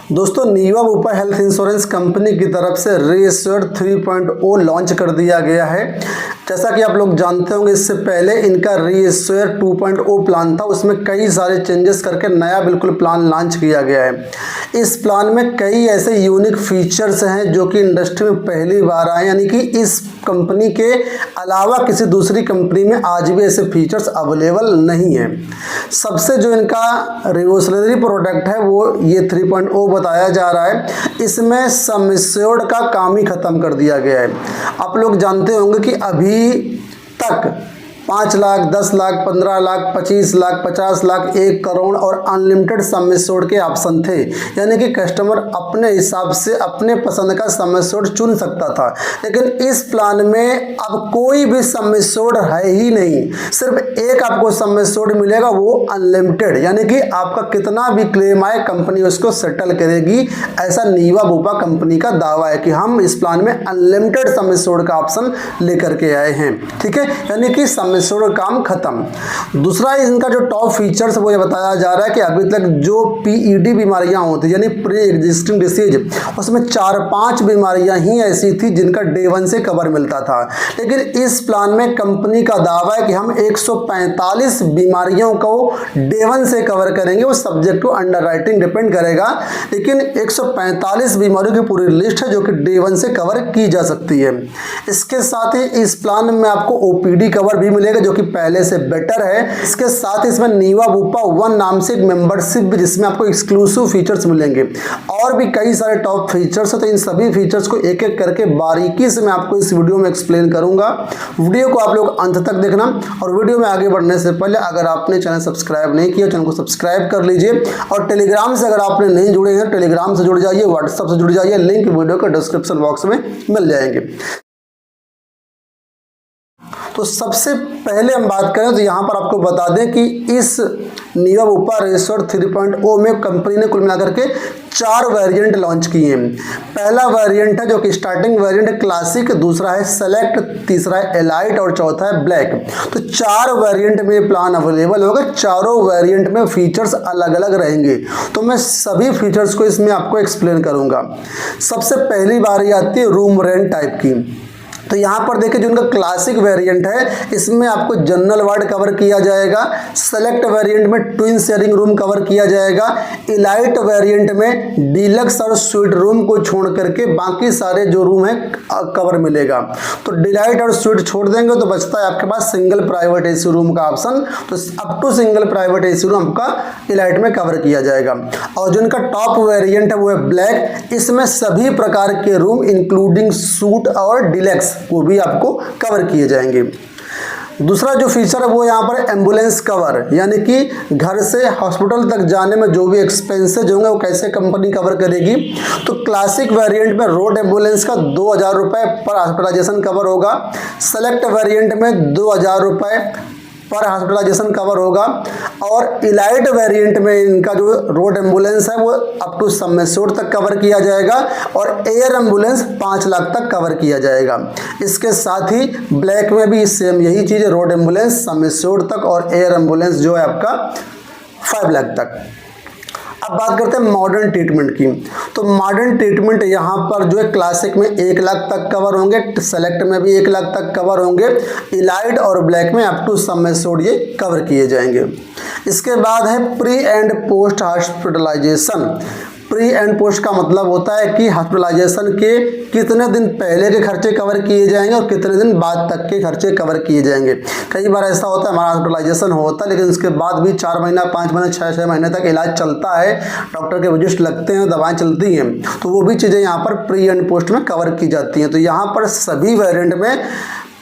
दोस्तों नीवा Bupa health insurance company की तरफ से रीएश्योर 3.0 लॉन्च कर दिया गया है। जैसा कि आप लोग जानते होंगे, इससे पहले इनका रीएश्योर 2.0 प्लान था, उसमें कई सारे चेंजेस करके नया बिल्कुल प्लान लॉन्च किया गया है। इस प्लान में कई ऐसे यूनिक फीचर्स हैं जो कि इंडस्ट्री में पहली बार आए, यानी कि इस कंपनी के अलावा किसी दूसरी कंपनी में आज भी ऐसे फीचर्स अवेलेबल नहीं है। सबसे जो इनका रिवोल्यूशनरी प्रोडक्ट है वो ये 3.0 बताया जा रहा है। इसमें सम एश्योर्ड का काम ही खत्म कर दिया गया है। आप लोग जानते होंगे कि अभी तक 5 लाख, 10 लाख, 15 लाख, 25 लाख, 50 लाख, 1 करोड़ और अनलिमिटेड सम एश्योर्ड के ऑप्शन थे, यानी कि कस्टमर अपने हिसाब से अपने पसंद का सम एश्योर्ड चुन सकता था। लेकिन इस प्लान में अब कोई भी सम एश्योर्ड है ही नहीं, सिर्फ एक आपको सम एश्योर्ड मिलेगा, वो अनलिमिटेड, यानी कि आपका कितना भी क्लेम आए कंपनी उसको सेटल करेगी। ऐसा नीवा बुपा कंपनी का दावा है कि हम इस प्लान में अनलिमिटेड सम एश्योर्ड का ऑप्शन लेकर के आए हैं। ठीक है, यानी कि सम एश्योर्ड काम खत्म। दूसरा इनका जो टॉप फीचर्स वो ये बताया जा रहा है कि अभी तक जो पीईडी बीमारियां होती यानी प्री एग्जिस्टिंग डिसीज, उसमें 4-5 बीमारियां ही ऐसी थी जिनका डे 1 से कवर मिलता था। लेकिन इस प्लान में कंपनी का दावा है कि हम 145 बीमारियों को डे 1 से कवर करेंगे। वो सब्जेक्ट टू अंडरराइटिंग डिपेंड करेगा, लेकिन 145 बीमारियों की पूरी लिस्ट है जो कि डे 1 से कवर की जा सकती है। इसके साथ ही इस प्लान में आपको ओपीडी कवर भी मिलेगा जो कि पहले से बेटर है। इसके साथ ही इसमें नीवा बुपा 1 नाम से एक मेंबरशिप भी, जिसमें आपको एक्सक्लूसिव फीचर्स मिलेंगे और भी कई सारे टॉप फीचर्स हैं। तो इन सभी फीचर्स को एक एक करके बारीकी से मैं आपको इस वीडियो में एक्सप्लेन करूंगा। वीडियो को आप लोग अंत तक देखना। और वीडियो में आगे बढ़ने से पहले अगर आपने चैनल सब्सक्राइब नहीं किया, चैनल को सब्सक्राइब कर लीजिए। और टेलीग्राम से अगर आपने नहीं जुड़े हैं, टेलीग्राम से जुड़ जाइए, व्हाट्सएप से जुड़ जाइए, लिंक वीडियो के डिस्क्रिप्शन बॉक्स में मिल जाएंगे। तो सबसे पहले हम बात करें तो यहाँ पर आपको बता दें कि इस नीवा बुपा रीएश्योर 3.0 में कंपनी ने कुल मिलाकर के 4 वेरिएंट लॉन्च किए हैं। पहला वेरिएंट है जो कि स्टार्टिंग वेरिएंट है क्लासिक, दूसरा है सेलेक्ट, तीसरा है एलाइट और चौथा है ब्लैक। तो 4 वेरिएंट में प्लान अवेलेबल होगा। चारों वेरिएंट में फीचर्स अलग अलग रहेंगे, तो मैं सभी फीचर्स को इसमें आपको एक्सप्लेन करूंगा। सबसे पहली बारी आती है रूम रेंट टाइप की। तो यहाँ पर देखिए जो उनका क्लासिक वेरिएंट है, इसमें आपको जनरल वार्ड कवर किया जाएगा। सेलेक्ट वेरिएंट में ट्विन शेयरिंग रूम कवर किया जाएगा। इलाइट वेरिएंट में डीलक्स और स्वीट रूम को छोड़ करके बाकी सारे जो रूम है कवर मिलेगा। तो डिलाइट और स्वीट छोड़ देंगे तो बचता है आपके पास सिंगल प्राइवेट एसी रूम का ऑप्शन। तो up to single private AC room आपका इलाइट में कवर किया जाएगा। और जो इनका टॉप वेरिएंट है वो है ब्लैक। इसमें सभी प्रकार के रूम इंक्लूडिंग सूट और डिलक्स वो भी आपको कवर किए जाएंगे। दूसरा जो फीचर है वो यहाँ पर एम्बुलेंस कवर, यानी कि घर से हॉस्पिटल तक जाने में जो भी एक्सपेंसेज होंगे वो कैसे कंपनी कवर करेगी। तो क्लासिक वेरिएंट में रोड एम्बुलेंस का 2000 रुपये पर हॉस्पिटलाइजेशन कवर होगा। सेलेक्ट वेरिएंट में 2000 रुपये पर हॉस्पिटलाइजेशन कवर होगा। और इलाइट वेरिएंट में इनका जो रोड एम्बुलेंस है वो अप टू सम एश्योर्ड तक कवर किया जाएगा और एयर एम्बुलेंस 5 लाख तक कवर किया जाएगा। इसके साथ ही ब्लैक में भी सेम यही चीज़ है, रोड एम्बुलेंस सम एश्योर्ड तक और एयर एम्बुलेंस जो है आपका 5 लाख तक। अब बात करते हैं मॉडर्न ट्रीटमेंट की। तो मॉडर्न ट्रीटमेंट यहाँ पर जो है क्लासिक में 1 लाख तक कवर होंगे, सेलेक्ट में भी 1 लाख तक कवर होंगे, इलाइट और ब्लैक में अप टू सम एश्योर्ड ये कवर किए जाएंगे। इसके बाद है pre and post hospitalization. Pre and post का मतलब होता है कि हॉस्पिटलाइजेशन के कितने दिन पहले के खर्चे कवर किए जाएंगे और कितने दिन बाद तक के खर्चे कवर किए जाएंगे। कई बार ऐसा होता है हमारा हॉस्पिटलाइजेशन होता है लेकिन उसके बाद भी 4 महीना, 5 महीना, 6 महीने तक इलाज चलता है, डॉक्टर के विजिट लगते हैं, दवाएं चलती हैं, तो वो भी चीज़ें यहाँ पर प्री एंड पोस्ट में कवर की जाती हैं। तो यहाँ पर सभी वेरिएंट में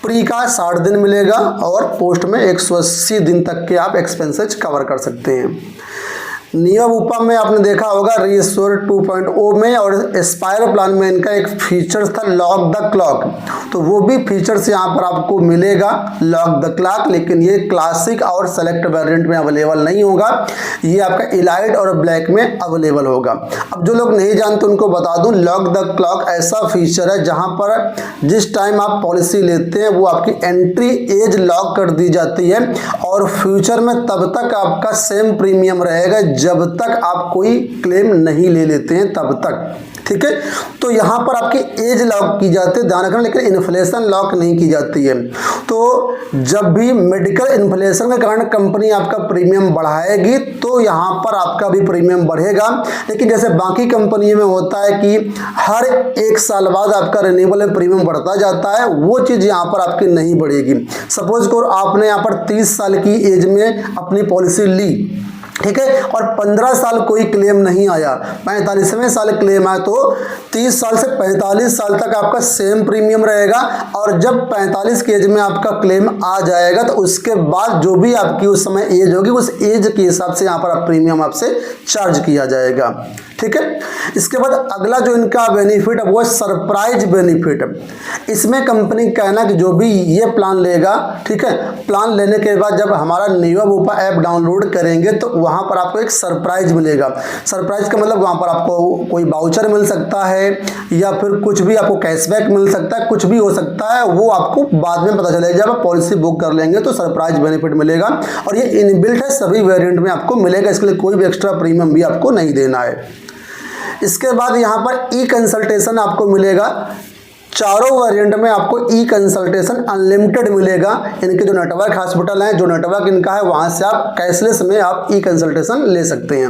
प्री का 60 दिन मिलेगा और पोस्ट में 180 दिन तक के आप एक्सपेंसेस कवर कर सकते हैं। नीवा बुपा में आपने देखा होगा रीएश्योर 2.0 में और एस्पायर प्लान में इनका एक फीचर्स था लॉक द क्लॉक। तो वो भी फीचर्स यहाँ पर आपको मिलेगा लॉक द क्लॉक, लेकिन ये क्लासिक और सेलेक्ट वेरिएंट में अवेलेबल नहीं होगा, ये आपका इलाइट और ब्लैक में अवेलेबल होगा। अब जो लोग नहीं जानते उनको बता दूं, लॉक द क्लॉक ऐसा फीचर है जहाँ पर जिस टाइम आप पॉलिसी लेते हैं वो आपकी एंट्री एज लॉक कर दी जाती है और फ्यूचर में तब तक आपका सेम प्रीमियम रहेगा जब तक आप कोई क्लेम नहीं ले लेते हैं तब तक, ठीक है। तो यहाँ पर आपकी एज लॉक की जाती है, ध्यान रखना, लेकिन इन्फ्लेशन लॉक नहीं की जाती है। तो जब भी मेडिकल इन्फ्लेशन के कारण कंपनी आपका प्रीमियम बढ़ाएगी तो यहाँ पर आपका भी प्रीमियम बढ़ेगा। लेकिन जैसे बाकी कंपनियों में होता है कि हर 1 साल बाद आपका रिन्यूएबल प्रीमियम बढ़ता जाता है, वो चीज़ यहाँ पर आपकी नहीं बढ़ेगी। सपोज करो आपने यहाँ पर 30 साल की एज में अपनी पॉलिसी ली, ठीक है, और 15 साल कोई क्लेम नहीं आया, 45वें साल क्लेम आया, तो 30 साल से 45 साल तक आपका सेम प्रीमियम रहेगा। और जब 45 की एज में आपका क्लेम आ जाएगा तो उसके बाद जो भी आपकी उस समय एज होगी उस एज के हिसाब से यहाँ पर आप प्रीमियम आपसे चार्ज किया जाएगा, ठीक है। इसके बाद अगला जो इनका बेनिफिट है वो है सरप्राइज बेनिफिट। इसमें कंपनी कहना कि जो भी ये प्लान लेगा, ठीक है, प्लान लेने के बाद जब हमारा निवा बुपा ऐप डाउनलोड करेंगे तो वहाँ पर आपको एक सरप्राइज मिलेगा। सरप्राइज का मतलब वहाँ पर आपको कोई वाउचर मिल सकता है या फिर कुछ भी आपको कैशबैक मिल सकता है, कुछ भी हो सकता है, वो आपको बाद में पता चलेगा। जब आप पॉलिसी बुक कर लेंगे तो सरप्राइज बेनिफिट मिलेगा और ये इनबिल्ट है, सभी वेरिएंट में आपको मिलेगा, इसके लिए कोई भी एक्स्ट्रा प्रीमियम भी आपको नहीं देना है। इसके बाद यहाँ पर ई कंसल्टेशन आपको मिलेगा। चारों वेरिएंट में आपको ई कंसल्टेशन अनलिमिटेड मिलेगा। इनके जो नेटवर्क हॉस्पिटल हैं, जो नेटवर्क इनका है, वहाँ से आप कैशलेस में आप ई कंसल्टेशन ले सकते हैं।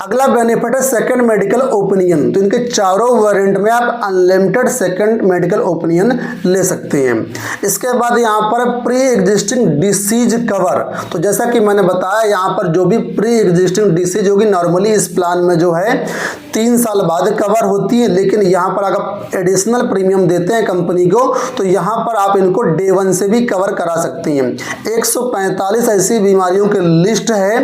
अगला बेनिफिट है सेकंड मेडिकल ओपिनियन। तो इनके चारों वेरिएंट में आप अनलिमिटेड सेकंड मेडिकल ओपिनियन ले सकते हैं। इसके बाद यहाँ पर प्री एग्जिस्टिंग डिसीज कवर। तो जैसा कि मैंने बताया, यहाँ पर जो भी प्री एग्जिस्टिंग डिसीज होगी नॉर्मली इस प्लान में जो है 3 साल बाद कवर होती है, लेकिन यहाँ पर अगर एडिशनल प्रीमियम देते हैं कंपनी को तो यहाँ पर आप इनको डे 1 से भी कवर करा सकते हैं। 145 ऐसी बीमारियों की लिस्ट है,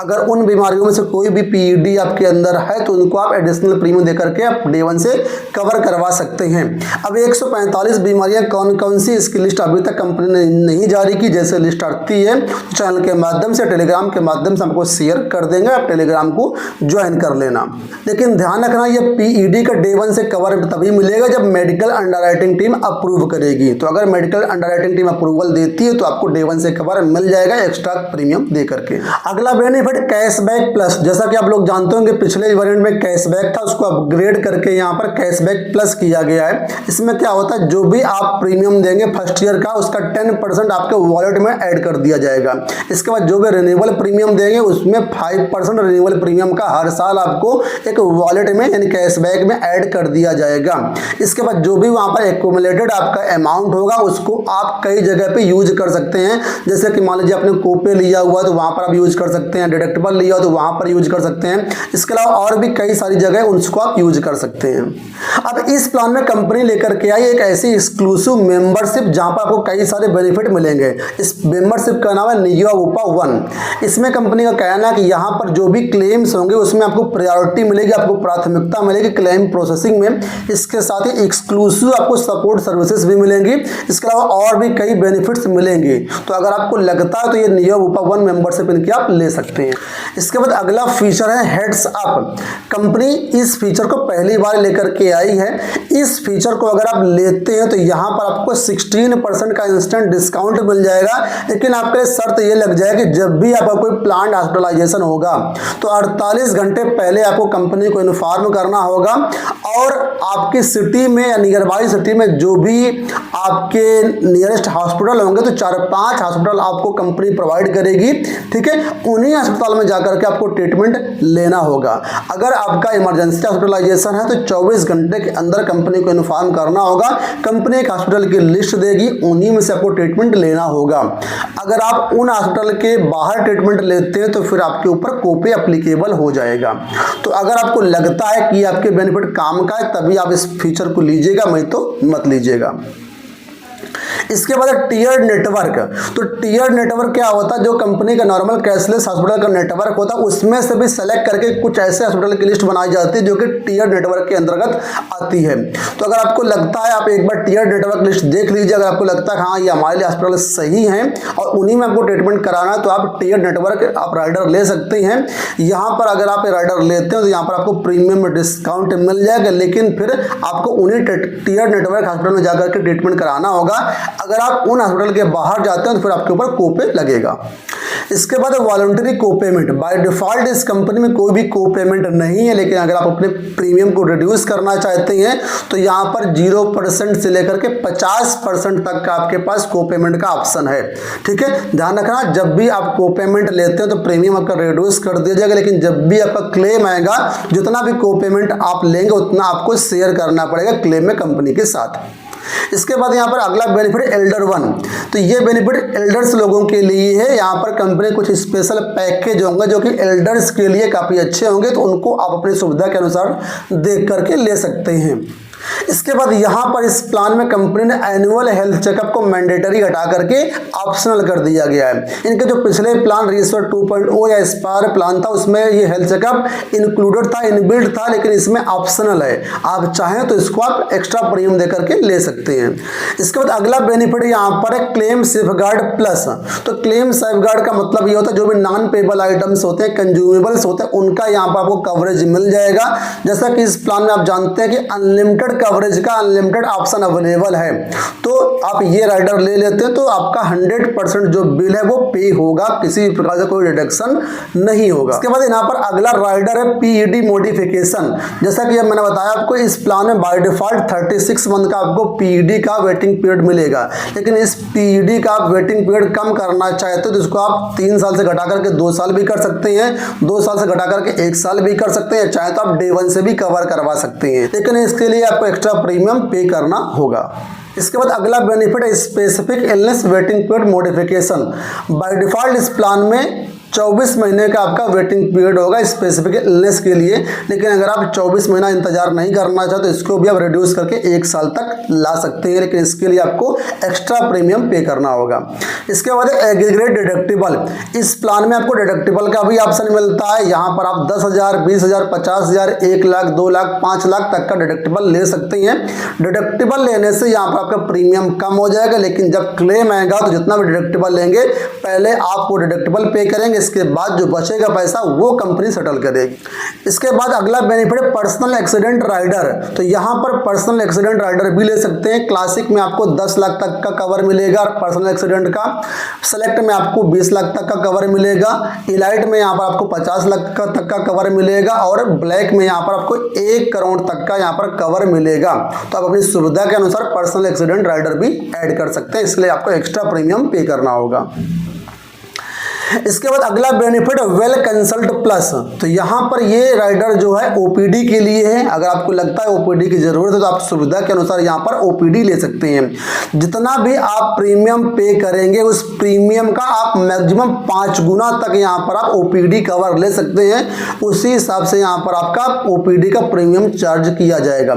अगर उन बीमारियों में से कोई भी पीईडी आपके अंदर है तो उनको आप एडिशनल प्रीमियम देकर के आप डे 1 से कवर करवा सकते हैं। अब 145 बीमारियां कौन कौन सी, इसकी लिस्ट अभी तक कंपनी ने नहीं जारी की। जैसे लिस्ट आती है तो चैनल के माध्यम से, टेलीग्राम के माध्यम से हमको शेयर कर देंगे, आप टेलीग्राम को ज्वाइन कर लेना। लेकिन ध्यान रखना, ये पीईडी का डे 1 से कवर तभी मिलेगा जब मेडिकल अंडरराइटिंग टीम अप्रूव करेगी। तो अगर मेडिकल अंडरराइटिंग टीम अप्रूवल देती है तो आपको डे 1 से कवर मिल जाएगा एक्स्ट्रा प्रीमियम दे करके। अगला बेनिफिट कैशबैक प्लस। जैसा कि आप लोग जानते होंगे पिछले वेरिएंट में कैशबैक था, उसको अपग्रेड करके यहाँ पर कैशबैक प्लस किया गया है। इसमें क्या होता है, जो भी आप प्रीमियम देंगे फर्स्ट ईयर का उसका 10% आपके वॉलेट में ऐड कर दिया जाएगा। इसके बाद जो भी रिन्यूएबल प्रीमियम देंगे उसमें 5% रिन्यूएबल प्रीमियम का हर साल आपको एक वॉलेट में यानी कैशबैक में ऐड कर दिया जाएगा। इसके बाद जो भी वहाँ पर एक्यूमुलेटेड आपका अमाउंट होगा उसको आप कई जगह पे यूज कर सकते हैं। जैसे कि मान लीजिए आपने कोपे लिया हुआ तो वहाँ पर आप यूज कर सकते हैं, डिडक्टिबल लिया हो तो वहाँ पर यूज कर सकते हैं। इसके अलावा और भी कई सारी जगह उसको आप यूज कर सकते हैं। अब इस प्लान में कंपनी लेकर के आई एक ऐसी एक्सक्लूसिव मेंबरशिप जहाँ पर आपको कई सारे बेनिफिट मिलेंगे। इस मेंबरशिप का नाम है निवा बुपा 1। इसमें कंपनी का कहना है कि यहाँ पर जो भी क्लेम्स होंगे उसमें आपको प्रायोरिटी मिलेगी, आपको प्राथमिकता मिलेगी क्लेम प्रोसेसिंग में। इसके साथ ही एक्सक्लूसिव आपको सपोर्ट सर्विसेज भी मिलेंगी। इसके अलावा और भी कई बेनिफिट्स मिलेंगे। तो अगर आपको लगता है तो ये निवा बुपा 1 मेंबरशिप इनकी आप ले सकते हैं। इसके बाद अगला फीचर है हेड्स अप। कंपनी इस फीचर को पहली बार लेकर के आई है। इस फीचर को अगर आप लेते हैं तो यहाँ पर आपको 16% का इंस्टेंट डिस्काउंट मिल जाएगा। लेकिन आपके शर्त ये लग जाएगी कि जब भी आपका कोई प्लान्ड हॉस्पिटलाइजेशन होगा तो 48 घंटे पहले आपको कंपनी को इन्फॉर्म करना होगा और आपकी सिटी में या नियर बाई सिटी में जो भी आपके नियरेस्ट हॉस्पिटल होंगे तो 4-5 हॉस्पिटल आपको कंपनी प्रोवाइड करेगी, ठीक है। उन्हीं अस्पताल में जाकर के आपको ट्रीटमेंट लेना होगा। अगर आपका इमरजेंसी हॉस्पिटलाइजेशन है तो 24 घंटे के अंदर कंपनी को इन्फॉर्म करना होगा। कंपनी एक हॉस्पिटल की लिस्ट देगी, उन्हीं में से आपको ट्रीटमेंट लेना होगा। अगर आप उन हॉस्पिटल के बाहर ट्रीटमेंट लेते हैं तो फिर आपके ऊपर कोपे एप्लीकेबल हो जाएगा। तो अगर आपको लगता है कि आपके बेनिफिट काम का है तभी आप इस फीचर को लीजिएगा, नहीं तो मत लीजिएगा। इसके बाद टीयर नेटवर्क। तो टीयर नेटवर्क क्या होता है, जो कंपनी का नॉर्मल कैशलेस हॉस्पिटल का नेटवर्क होता है उसमें से भी सेलेक्ट करके कुछ ऐसे हॉस्पिटल की लिस्ट बनाई जाती है जो कि टीयर नेटवर्क के अंतर्गत आती है। तो अगर आपको लगता है आप एक बार टीयर नेटवर्क लिस्ट देख लीजिए। अगर आपको लगता है हाँ ये हमारे लिए हॉस्पिटल सही हैं और उन्हीं में आपको ट्रीटमेंट कराना है तो आप टीयर नेटवर्क आप राइडर ले सकते हैं। यहाँ पर अगर आप राइडर लेते हैं तो यहाँ पर आपको प्रीमियम में डिस्काउंट मिल जाएगा, लेकिन फिर आपको उन्हीं टीयर नेटवर्क हॉस्पिटल में जाकर के ट्रीटमेंट कराना होगा। अगर आप उन हॉस्पिटल के बाहर जाते हैं तो फिर आपके ऊपर कोपे लगेगा। इसके बाद वॉलंटरी कोपेमेंट, बाय डिफॉल्ट इस कंपनी में कोई भी कोपेमेंट नहीं है, लेकिन अगर आप अपने प्रीमियम को रिड्यूस करना चाहते हैं तो यहाँ पर 0% से लेकर के 50% तक का आपके पास कोपेमेंट का ऑप्शन है। ठीक है, ध्यान रखना, जब भी आप कोपेमेंट लेते हैं तो प्रीमियम आपका रिड्यूस कर दिया जाएगा, लेकिन जब भी आपका क्लेम आएगा जितना भी कोपेमेंट आप लेंगे उतना आपको शेयर करना पड़ेगा क्लेम में कंपनी के साथ। इसके बाद यहाँ पर अगला बेनिफिट एल्डर वन, तो ये बेनिफिट एल्डर्स लोगों के लिए है। यहाँ पर कंपनी कुछ स्पेशल पैकेज होंगे जो कि एल्डर्स के लिए काफ़ी अच्छे होंगे, तो उनको आप अपनी सुविधा के अनुसार देख करके ले सकते हैं। इसके बाद यहाँ पर इस प्लान में कंपनी ने एनुअल हेल्थ चेकअप को मैंडेटरी हटा करके ऑप्शनल कर दिया गया है। इनके जो पिछले प्लान रीसोर 2.0 या एस्पायर प्लान था उसमें ये हेल्थ चेकअप इंक्लूडेड था, इनबिल्ट था, लेकिन इसमें ऑप्शनल है। आप चाहें तो इसको आप एक्स्ट्रा प्रीमियम दे करके ले सकते हैं। इसके बाद अगला बेनिफिट यहाँ पर है क्लेम सेफगार्ड प्लस। तो क्लेम सेफगार्ड का मतलब ये होता है जो भी नॉन पेबल आइटम्स होते हैं, कंज्यूमेबल्स होते हैं, उनका यहाँ पर आपको कवरेज मिल जाएगा। जैसा कि इस प्लान में आप जानते हैं कि अनलिमिटेड कवरेज का अनलिमिटेड ऑप्शन अवेलेबल है, तो आप ये राइडर ले लेते हैं तो आपका 100% जो बिल है वो पे होगा, किसी प्रकार से कोई डिडक्शन नहीं होगा। इसके बाद यहाँ पर अगला राइडर है पीईडी मॉडिफिकेशन। जैसा कि मैंने बताया आपको इस प्लान में बाय डिफॉल्ट 36 मंथ का आपको पीईडी का वेटिंग पीरियड मिलेगा, लेकिन इस पीईडी का आप वेटिंग पीरियड कम करना चाहते हो तो इसको आप 3 साल से घटा करके 2 साल भी कर सकते हैं, 2 साल से घटा करके 1 साल भी कर सकते हैं, चाहे तो आप डे 1 से भी कवर करवा सकते हैं, लेकिन इसके लिए आपको एक्स्ट्रा प्रीमियम पे करना होगा। इसके बाद अगला बेनिफिट है specific illness waiting period modification. By default इस प्लान में 24 महीने का आपका वेटिंग पीरियड होगा स्पेसिफिक इलनेस के लिए, लेकिन अगर आप 24 महीना इंतजार नहीं करना चाहते तो इसको भी आप रिड्यूस करके 1 साल तक ला सकते हैं, लेकिन इसके लिए आपको एक्स्ट्रा प्रीमियम पे करना होगा। इसके बाद एग्रीगेट डिडक्टिबल, इस प्लान में आपको डिडक्टिबल का भी ऑप्शन मिलता है। यहाँ पर आप 10,000, 20,000, 50,000, 1 लाख, 2 लाख, 5 लाख तक का डिडक्टिबल ले सकते हैं। डिडक्टिबल लेने से यहाँ पर आपका प्रीमियम कम हो जाएगा, लेकिन जब क्लेम आएगा तो जितना भी डिडक्टिबल लेंगे पहले आप वो डिडक्टिबल पे करेंगे, इसके बाद जो बचेगा पैसा वो कंपनी सेटल करेगी। इसके बाद अगला बेनिफिट है पर्सनल एक्सीडेंट राइडर। तो यहाँ पर पर्सनल एक्सीडेंट राइडर भी ले सकते हैं। क्लासिक में आपको 10 लाख तक का कवर मिलेगा पर्सनल एक्सीडेंट का, सेलेक्ट में आपको 20 लाख तक का कवर मिलेगा, इलाइट में यहाँ पर आपको 50 लाख तक का कवर मिलेगा, और ब्लैक में यहाँ पर आपको 1 करोड़ तक का यहाँ पर कवर मिलेगा। तो आप अपनी सुविधा के अनुसार पर्सनल एक्सीडेंट राइडर भी ऐड कर सकते हैं, इसलिए आपको एक्स्ट्रा प्रीमियम पे करना होगा। इसके बाद अगला बेनिफिट वेल कंसल्ट प्लस। तो यहाँ पर ये राइडर जो है ओपीडी के लिए है। अगर आपको लगता है ओपीडी की जरूरत है तो आप सुविधा के अनुसार यहाँ पर ओपीडी ले सकते हैं। जितना भी आप प्रीमियम पे करेंगे उस प्रीमियम का आप मैक्सिमम 5 गुना तक यहाँ पर आप ओपीडी कवर ले सकते हैं। उसी हिसाब से यहाँ पर आपका ओपीडी का प्रीमियम चार्ज किया जाएगा।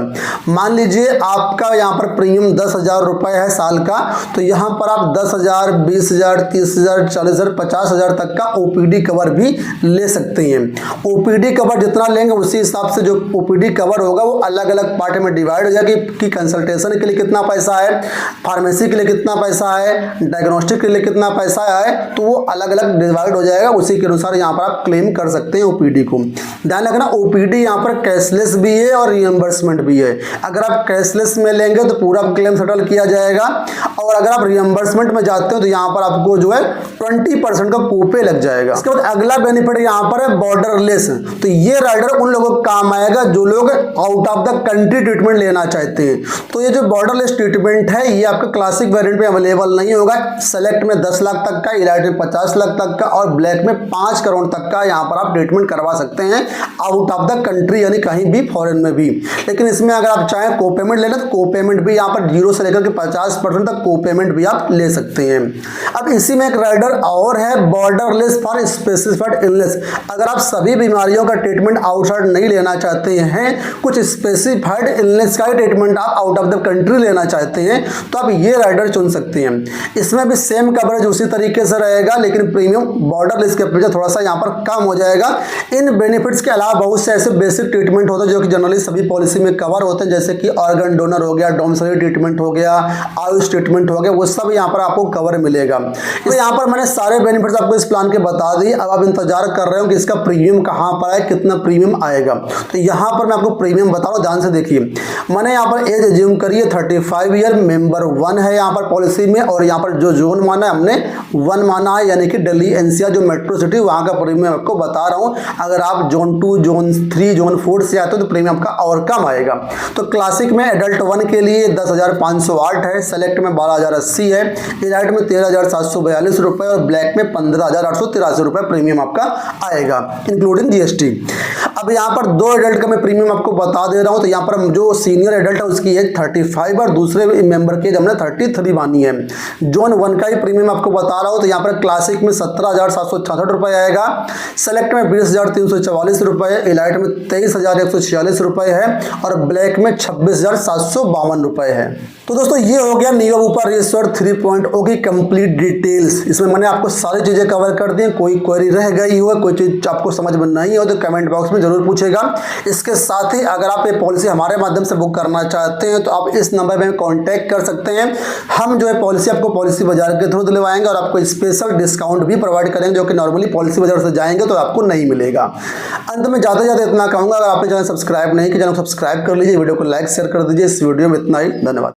मान लीजिए आपका यहाँ पर प्रीमियम 10,000 रुपये है साल का, तो यहाँ पर आप 10,000, 20,000, 30,000, 40,000, 50,000 तक का ओपीडी कवर भी ले सकते हैं। ओपीडी कवर जितना लेंगे उसी हिसाब से जो ओपीडी कवर होगा वो अलग अलग पार्ट में डिवाइड हो जाएगा कि कंसल्टेशन के लिए कितना पैसा है, फार्मेसी के लिए कितना पैसा है, डायग्नोस्टिक के लिए कितना पैसा है, तो वो अलग अलग डिवाइड हो जाएगा। उसी के अनुसार यहाँ पर आप क्लेम कर सकते हैं ओपीडी को। ध्यान रखना ओपीडी यहाँ पर कैशलेस भी है और रियम्बर्समेंट भी है। अगर आप कैशलेस में लेंगे तो पूरा क्लेम सेटल किया जाएगा, और अगर आप रियम्बर्समेंट में जाते हो तो यहाँ पर आपको जो है 20% का कूपे लग जाएगा। इसके बाद अगला बेनिफिट यहाँ पर है बॉर्डरलेस। तो ये राइडर उन लोगों को काम आएगा जो लोग out of the country treatment लेना चाहते हैं। तो ये जो बॉर्डरलेस ट्रीटमेंट है ये आपका क्लासिक वेरिएंट में अवेलेबल नहीं होगा। सेलेक्ट में 10 लाख तक का, इलाइट में 50 लाख तक का, और ब्लैक में 5 करोड़ तक का यहाँ पर आप ट्रीटमेंट करवा सकते हैं आउट ऑफ द कंट्री, यानी कहीं भी फॉरेन में भी। लेकिन इसमें अगर आप चाहें को पेमेंट लेना तो को पेमेंट भी यहाँ पर 0 से लेकर के 50% तक को पेमेंट भी आप ले सकते हैं। अब इसी में एक राइडर और है बॉर्डरलेस फॉर स्पेसिफाइड इलनेस। अगर आप सभी बीमारियों का ट्रीटमेंट आउटसाइड नहीं लेना चाहते हैं, कुछ स्पेसिफाइड इलनेस का ट्रीटमेंट आप आउट ऑफ द कंट्री लेना चाहते हैं, तो आप ये राइडर चुन सकते हैं। इसमें भी सेम कवरेज उसी तरीके से रहेगा, लेकिन प्रीमियम बॉर्डरलेस के अपेक्षा थोड़ा सा यहाँ पर कम हो जाएगा। इन बेनिफिट्स के अलावा बहुत से ऐसे बेसिक ट्रीटमेंट होते हैं जो कि जनरली सभी पॉलिसी में कवर होते हैं, जैसे कि ऑर्गन डोनर हो गया, डोमिसाइल ट्रीटमेंट हो गया, आयुष ट्रीटमेंट हो गया, वो सब यहाँ पर आपको कवर मिलेगा। तो यहाँ पर मैंने सारे बेनिफिट्स आपको आपको इस प्लान के बता दी। अब आप इंतजार कर रहे हो कि इसका प्रीमियम कहाँ पर है, कितना प्रीमियम आएगा। तो यहाँ पर मैं आपको प्रीमियम बता रहा हूँ, ध्यान से देखिए। मैंने यहाँ पर एज एज्यूम करिए 35 ईयर, मेंबर 1 है यहाँ पर पॉलिसी में, और यहाँ पर जो जोन माना है हमने 1 माना है, यानी कि दिल्ली एनसीआर जो मेट्रो सिटी, वहाँ का प्रीमियम आपको बता रहा हूँ। अगर आप जोन 2, जोन 3, जोन 4 से आते हो तो प्रीमियम आपका और कम आएगा। तो क्लासिक में एडल्ट 1 के लिए 10,508 है, सेलेक्ट में 12,080 है, इलाइट में 13,742 रुपये और ब्लैक में 15,883 रुपये प्रीमियम आपका आएगा इंक्लूडिंग जीएसटी। अब यहाँ पर 2 एडल्ट का मैं प्रीमियम आपको बता दे रहा हूँ। तो यहाँ पर जो सीनियर एडल्ट है उसकी एज 35 और दूसरे मेंबर की एज हमने 33 मानी है। जोन 1 का ही प्रीमियम आपको बता रहा हूँ। तो यहाँ पर क्लासिक में 17,766 रुपये आएगा, सेलेक्ट में 20,344 रुपये, इलाइट में 23,146 रुपये है और ब्लैक में 26,752 रुपये है। तो दोस्तों ये हो गया नियो ऊपर रेसर 3.0 की कंप्लीट डिटेल्स। इसमें मैंने आपको सारी चीज़ें कवर कर दी। कोई क्वेरी रह गई हो, कोई चीज़ आपको समझ में नहीं हो तो कमेंट बॉक्स में जरूर पूछेगा। इसके साथ ही अगर आप ये पॉलिसी हमारे माध्यम से बुक करना चाहते हैं तो आप इस नंबर में कांटेक्ट कर सकते हैं। हम जो है पॉलिसी आपको पॉलिसी बाजार के थ्रू दिलवाएंगे और आपको स्पेशल डिस्काउंट भी प्रोवाइड करेंगे, जो कि नॉर्मली पॉलिसी बाजार से जाएंगे तो आपको नहीं मिलेगा। अंत में ज़्यादा से ज़्यादा इतना कहूँगा, अगर आपने चैनल सब्सक्राइब नहीं किया, चैनल सब्सक्राइब कर लीजिए, वीडियो को लाइक शेयर कर दीजिए। इस वीडियो में इतना ही, धन्यवाद।